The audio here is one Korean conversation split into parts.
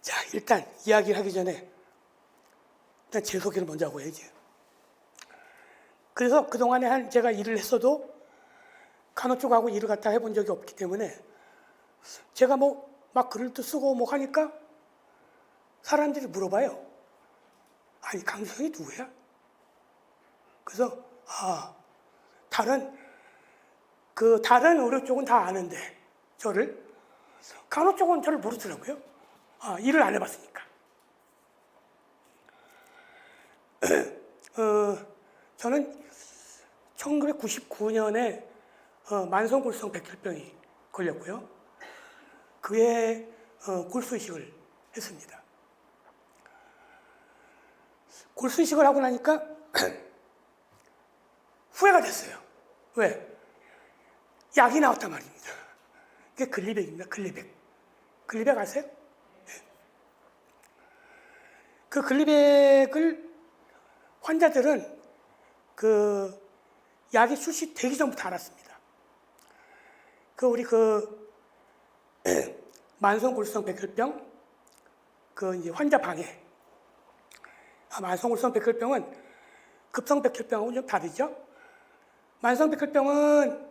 자, 일단 이야기를 하기 전에 일단 제 소개를 먼저 하고 해야지. 그래서 그동안에 제가 일을 했어도 간호 쪽하고 일을 갖다 해본 적이 없기 때문에 제가 뭐 막 글도 쓰고 뭐 하니까 사람들이 물어봐요. 아니, 강수성이 누구야? 그래서 다른 의료 쪽은 다 아는데 저를 간호 쪽은 저를 모르더라고요. 일을 안 해봤으니까. 저는 1999년에 만성골수성 백혈병이 걸렸고요. 그해 골수 이식을 했습니다. 골수 이식을 하고 나니까 후회가 됐어요. 왜? 약이 나왔단 말입니다. 그게 글리백입니다. 글리백 아세요? 그 글리백을 환자들은 그 약이 출시되기 전부터 알았습니다. 우리 만성골수성 백혈병 이제 환자 방해. 만성골수성 백혈병은 급성 백혈병하고 좀 다르죠. 만성 백혈병은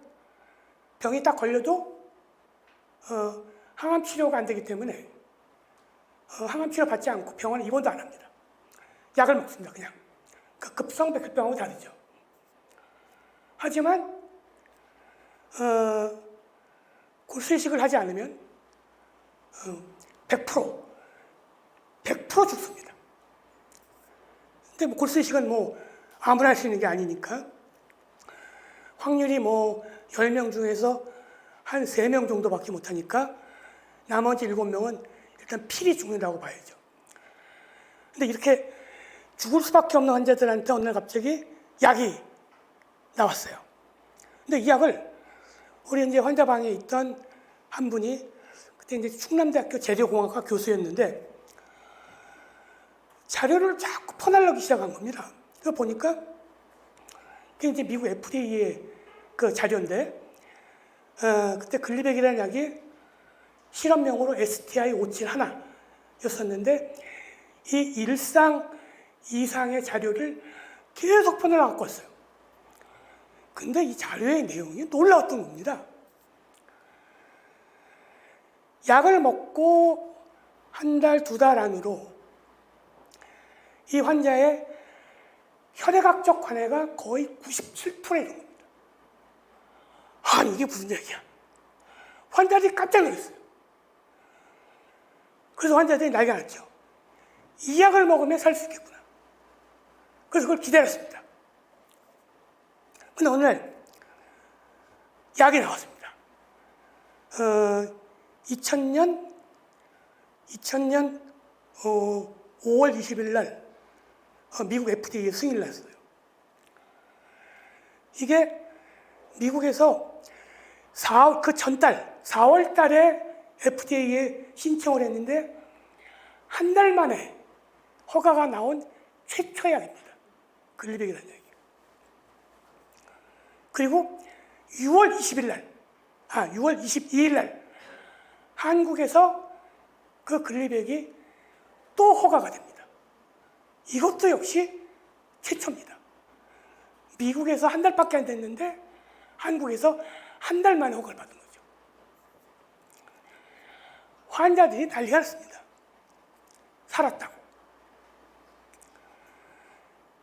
병이 딱 걸려도 항암 치료가 안 되기 때문에 항암 치료 받지 않고 병원에 입원도 안 합니다. 약을 먹습니다, 그냥. 급성 백혈병하고 다르죠. 하지만 골수 이식을 하지 않으면 100% 죽습니다. 근데 뭐 골수 이식은 뭐 아무나 할 수 있는 게 아니니까 확률이 뭐 10명 중에서 한 3명 정도밖에 못하니까 나머지 7명은 일단 필히 죽는다고 봐야죠. 근데 이렇게 죽을 수밖에 없는 환자들한테 어느 날 갑자기 약이 나왔어요. 근데 이 약을 우리 이제 환자방에 있던 한 분이 그때 이제 충남대학교 재료공학과 교수였는데 자료를 자꾸 퍼날르기 시작한 겁니다. 그거 보니까 그게 이제 미국 FDA의 그 자료인데 그때 글리백이라는 약이 실험명으로 STI-571였었는데 이 일상 이상의 자료를 계속 퍼내려갖고 왔어요. 근데 이 자료의 내용이 놀라웠던 겁니다. 약을 먹고 한 달, 2달 안으로 이 환자의 혈액학적 관해가 거의 97%에 이른 겁니다. 아니, 이게 무슨 얘기야? 환자들이 깜짝 놀랐어요. 그래서 환자들이 난리가 났죠. 이 약을 먹으면 살 수 있겠구나. 그래서 그걸 기다렸습니다. 근데 오늘 약이 나왔습니다. 2000년 5월 20일 날 미국 FDA에 승인을 났어요. 이게 미국에서 그 전달 4월 달에 FDA에 신청을 했는데 한 달 만에 허가가 나온 최초의 약입니다. 글리백이라는 약이에요. 그리고 6월 22일 날 한국에서 그 글리백이 또 허가가 됩니다. 이것도 역시 최초입니다. 미국에서 한 달밖에 안 됐는데 한국에서 한 달 만에 허가를 받은 거죠. 환자들이 난리가 났습니다. 살았다고.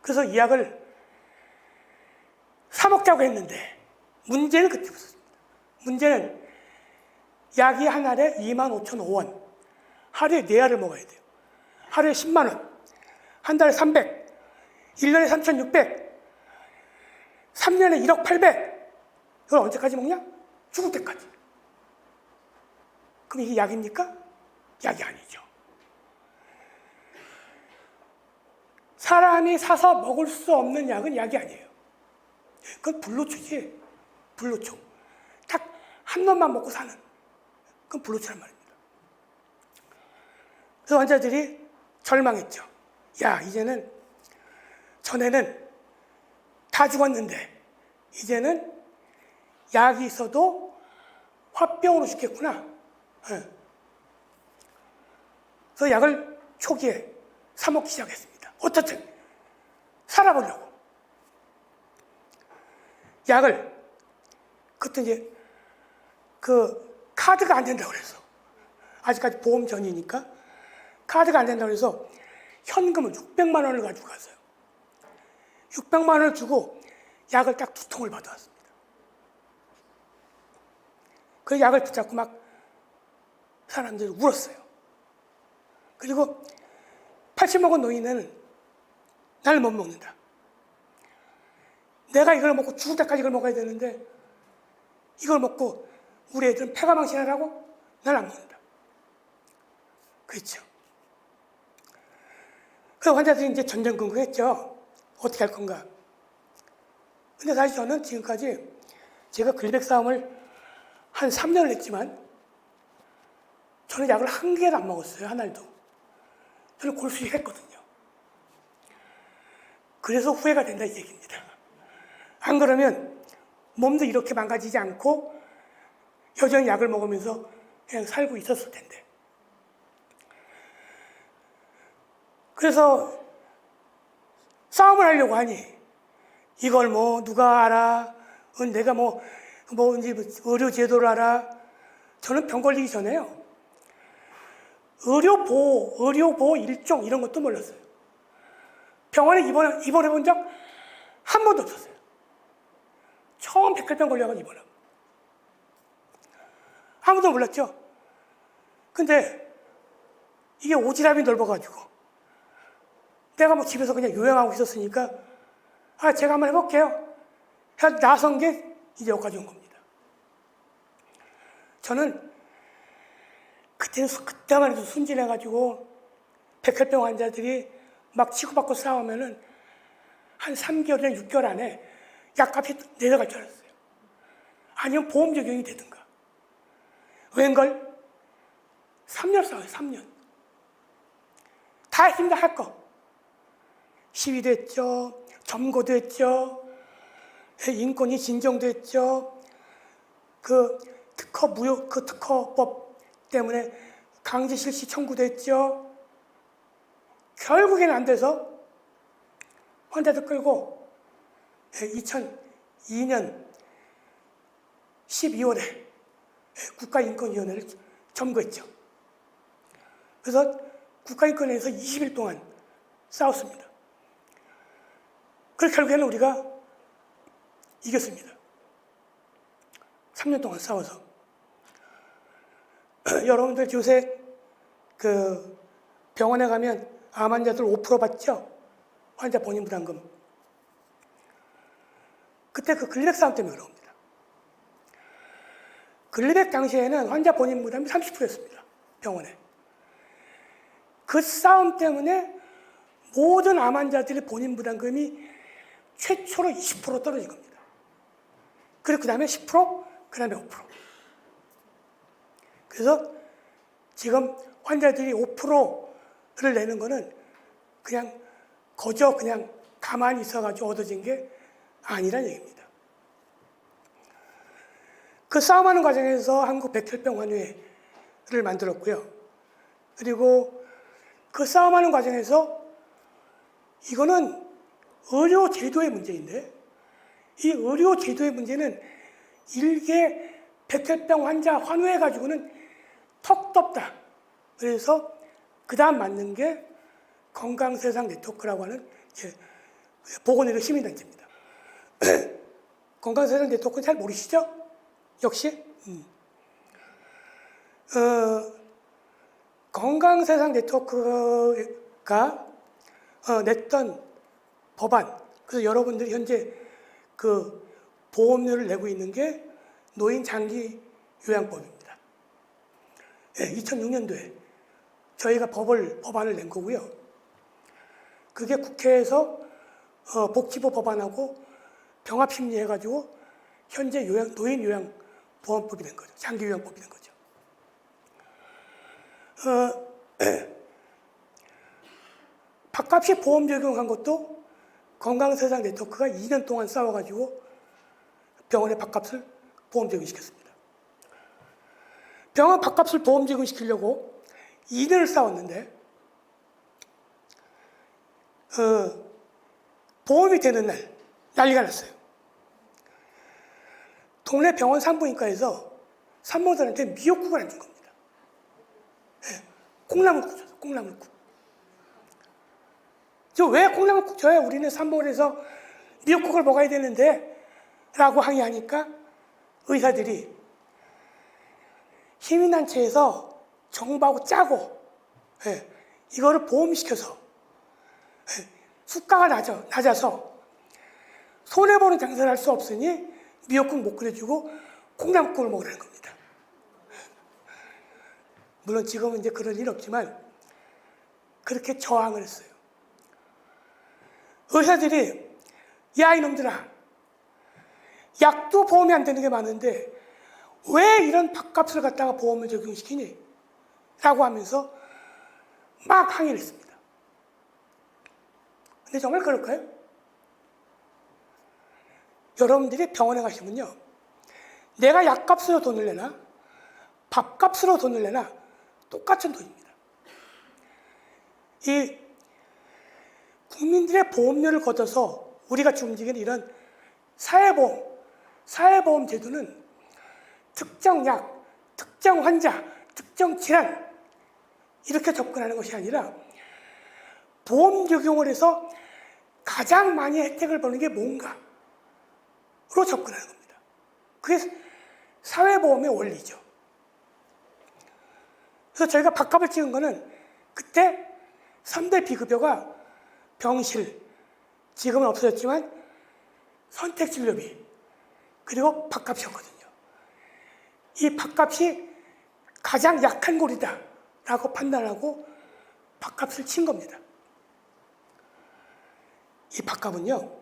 그래서 이 약을 사 먹자고 했는데 문제는 그때 없었습니다. 문제는 약이 한 알에 25,500원. 하루에 4알을 먹어야 돼요. 하루에 10만 원. 한 달에 300. 1년에 3,600. 3년에 1억 800. 이걸 언제까지 먹냐? 죽을 때까지. 그럼 이게 약입니까? 약이 아니죠. 사람이 사서 먹을 수 없는 약은 약이 아니에요. 그건 불로초지. 불로초. 딱 한 놈만 먹고 사는. 그건 불로초란 말입니다. 그래서 환자들이 절망했죠. 야, 이제는 전에는 다 죽었는데 이제는 약이 있어도 화병으로 죽겠구나. 그래서 약을 초기에 사 먹기 시작했습니다. 어떻든 살아보려고. 약을 그때 이제 그 카드가 안 된다고 그래서 아직까지 보험 전이니까 카드가 안 된다고 해서 현금을 600만 원을 가지고 갔어요. 600만 원을 주고 약을 딱 2통을 받아왔습니다. 그 약을 붙잡고 막 사람들이 울었어요. 그리고 80 먹은 노인네는 나를 못 먹는다. 내가 이걸 먹고 죽을 때까지 이걸 먹어야 되는데 이걸 먹고 우리 애들은 폐가 망신하라고? 난 안 먹는다. 그렇죠. 그 환자들이 이제 전전긍긍했죠. 어떻게 할 건가. 근데 사실 저는 지금까지 제가 글리백 싸움을 한 3년을 했지만 저는 약을 한 개도 안 먹었어요. 한 알도. 저는 골수식 했거든요. 그래서 후회가 된다 이 얘기입니다. 안 그러면 몸도 이렇게 망가지지 않고 여전히 약을 먹으면서 그냥 살고 있었을 텐데. 그래서 싸움을 하려고 하니 이걸 뭐 누가 알아? 내가 뭐 이제 의료 제도를 알아? 저는 병 걸리기 전에요. 의료보호 일종 이런 것도 몰랐어요. 병원에 입원해 본 적 한 번도 없었어요. 처음 백혈병 걸려가지고 입원하고. 아무도 몰랐죠. 근데 이게 오지랖이 넓어가지고 내가 뭐 집에서 그냥 요양하고 있었으니까 제가 한번 해볼게요. 해서 나선 게 이제 여기까지 온 겁니다. 저는 그때만 해도 순진해가지고 백혈병 환자들이 막 치고받고 싸우면은 한 3개월이나 6개월 안에 약값이 내려갈 줄 알았어요. 아니면 보험 적용이 되든가. 웬걸? 3년 싸워요, 3년. 다 했습니다, 할 거. 시위도 했죠, 점거도 했죠, 인권이 진정도 했죠, 그 특허법 때문에 강제 실시 청구도 했죠. 결국에는 안 돼서 환자들 끌고 2002년 12월에 국가인권위원회를 점거했죠. 그래서 국가인권위에서 20일 동안 싸웠습니다. 그래서 결국에는 우리가 이겼습니다. 3년 동안 싸워서. 여러분들 요새 그 병원에 가면 암 환자들 5% 받죠? 환자 본인 부담금. 그때 그 글리백 싸움 때문에 그런 겁니다. 글리백 당시에는 환자 본인 부담이 30%였습니다. 병원에. 그 싸움 때문에 모든 암 환자들의 본인 부담금이 최초로 20% 떨어진 겁니다. 그리고 그 다음에 10%, 그 다음에 5%. 그래서 지금 환자들이 5%를 내는 거는 그냥 거저 그냥 가만히 있어가지고 얻어진 게 아니란 얘기입니다. 그 싸움하는 과정에서 한국백혈병환회를 만들었고요. 그리고 그 싸움하는 과정에서 이거는 의료 제도의 문제인데 이 의료 제도의 문제는 일개 백혈병 환자 환호해가지고는 턱도 없다. 그래서 그 다음 맞는 게 건강세상 네트워크라고 하는 보건의료 시민단체입니다. 건강세상 네트워크는 잘 모르시죠? 역시? 건강세상 네트워크가 냈던 법안, 그래서 여러분들이 현재 그 보험료를 내고 있는 게 노인 장기 요양법입니다. 2006년도에 저희가 법안을 낸 거고요. 그게 국회에서 복지부 법안하고 병합심리해가지고 현재 노인 요양보험법이 된 거죠. 장기 요양법이 된 거죠. 밥값이 보험 적용한 것도 건강세상 네트워크가 2년 동안 싸워가지고 병원의 밥값을 보험 적용시켰습니다. 병원 밥값을 보험 적용시키려고 2년을 싸웠는데 보험이 되는 날 난리가 났어요. 동네 병원 산부인과에서 산모들한테 미역국을 안 준 겁니다. 네, 콩나물국 줬어요. 콩나물국. 왜 콩나물국 줘요? 우리는 산모원에서 미역국을 먹어야 되는데 라고 항의하니까 의사들이 시민단체에서 정부하고 짜고 이거를 보험시켜서 수가가 낮아서 손해보는 장사를 할 수 없으니 미역국 못 끓여주고 콩나물국을 먹으라는 겁니다. 물론 지금은 이제 그럴 일 없지만 그렇게 저항을 했어요. 의사들이 야 이놈들아, 약도 보험이 안 되는 게 많은데 왜 이런 밥값을 갖다가 보험을 적용시키니? 라고 하면서 막 항의를 했습니다. 근데 정말 그럴까요? 여러분들이 병원에 가시면요, 내가 약값으로 돈을 내나 밥값으로 돈을 내나 똑같은 돈입니다. 이 국민들의 보험료를 걷어서 우리가 움직이는 이런 사회보험 제도는 특정 약, 특정 환자, 특정 질환 이렇게 접근하는 것이 아니라 보험 적용을 해서 가장 많이 혜택을 보는 게 뭔가로 접근하는 겁니다. 그게 사회보험의 원리죠. 그래서 저희가 밥값을 찍은 거는 그때 3대 비급여가 병실, 지금은 없어졌지만 선택진료비, 그리고 밥값이었거든요. 이 밥값이 가장 약한 골이다 라고 판단하고 밥값을 친 겁니다. 이 밥값은요,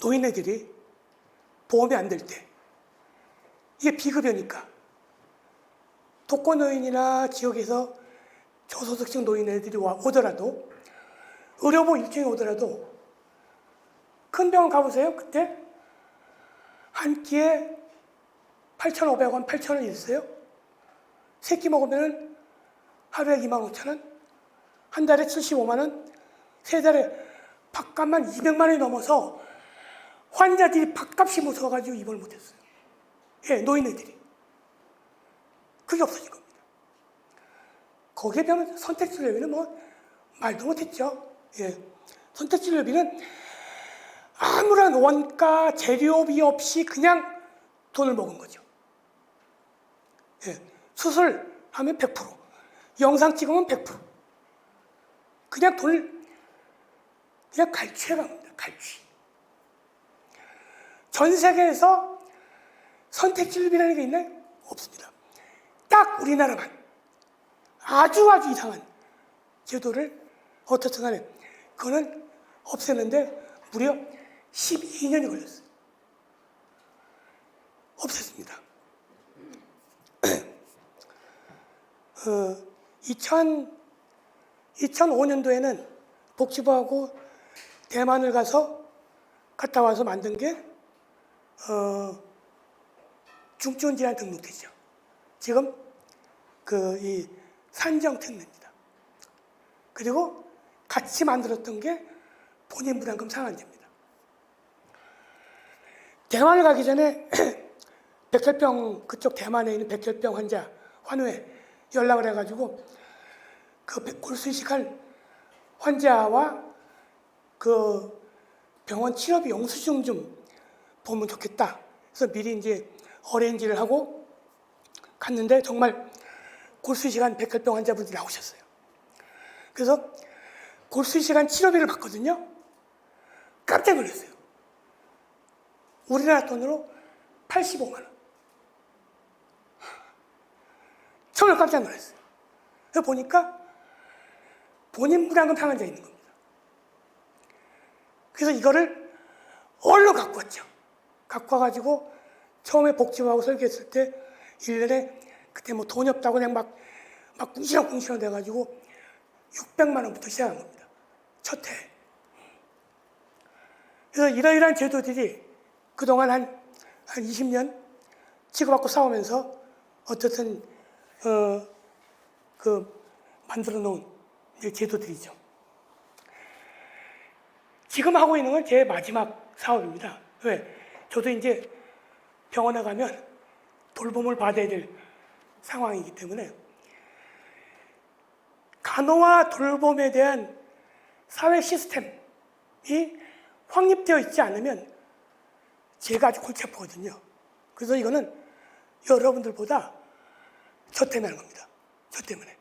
노인네들이 보험이 안 될 때, 이게 비급여니까 독거노인이나 지역에서 저소득층 노인네들이 오더라도, 의료보험 일정이 오더라도 큰 병원 가보세요. 그때 한 끼에 8,500원, 8,000원 있어요. 세 끼 먹으면 하루에 25,000원, 한 달에 75만 원, 세 달에 밥값만 200만 원이 넘어서 환자들이 밥값이 무서워가지고 입원을 못했어요. 예, 노인네들이. 그게 없어진 겁니다. 거기에 비하면 선택진료비는 뭐 말도 못했죠. 예, 선택진료비는 아무런 원가, 재료비 없이 그냥 돈을 먹은 거죠. 예, 수술하면 100%, 영상 찍으면 100%. 그냥 돈을 그냥 갈취해 간 겁니다. 갈취. 전 세계에서 선택진료비라는 게 있나요? 없습니다. 딱 우리나라만 아주 이상한 제도를 어떻든 간에 그거는 없애는데 무려 12년이 걸렸어요. 없앴습니다. 2005년도에는 복지부하고 대만을 갔다 와서 만든 게 중증질환 등록대죠. 지금 이 산정특례입니다. 그리고 같이 만들었던 게 본인부담금 상한제입니다. 대만을 가기 전에 백혈병, 그쪽 대만에 있는 백혈병 환자 환우에 연락을 해가지고 그 골수 이식할 환자와 그 병원 치료비 영수증 좀 보면 좋겠다. 그래서 미리 이제 어레인지를 하고 갔는데 정말 골수 이식한 백혈병 환자분들이 나오셨어요. 그래서 골수 이식한 치료비를 받거든요. 깜짝 놀랐어요. 우리나라 돈으로 85만 원. 정말 깜짝 놀랐어요. 그래서 보니까 본인 부담금 상한제 있는 겁니다. 그래서 이거를 얼른 갖고 왔죠. 갖고 와가지고 처음에 복지부하고 설계했을 때 1년에 그때 뭐 돈이 없다고 그냥 막 궁시렁궁시렁 돼가지고 600만 원부터 시작한 겁니다. 첫 해. 그래서 이러이러한 제도들이 그동안 한 20년 치고받고 싸우면서 어떻든 만들어 놓은 제도들이죠. 지금 하고 있는 건 제 마지막 사업입니다. 왜? 저도 이제 병원에 가면 돌봄을 받아야 될 상황이기 때문에 간호와 돌봄에 대한 사회 시스템이 확립되어 있지 않으면 제가 아주 골치 아프거든요. 그래서 이거는 여러분들보다 저 때문에 하는 겁니다. 저 때문에.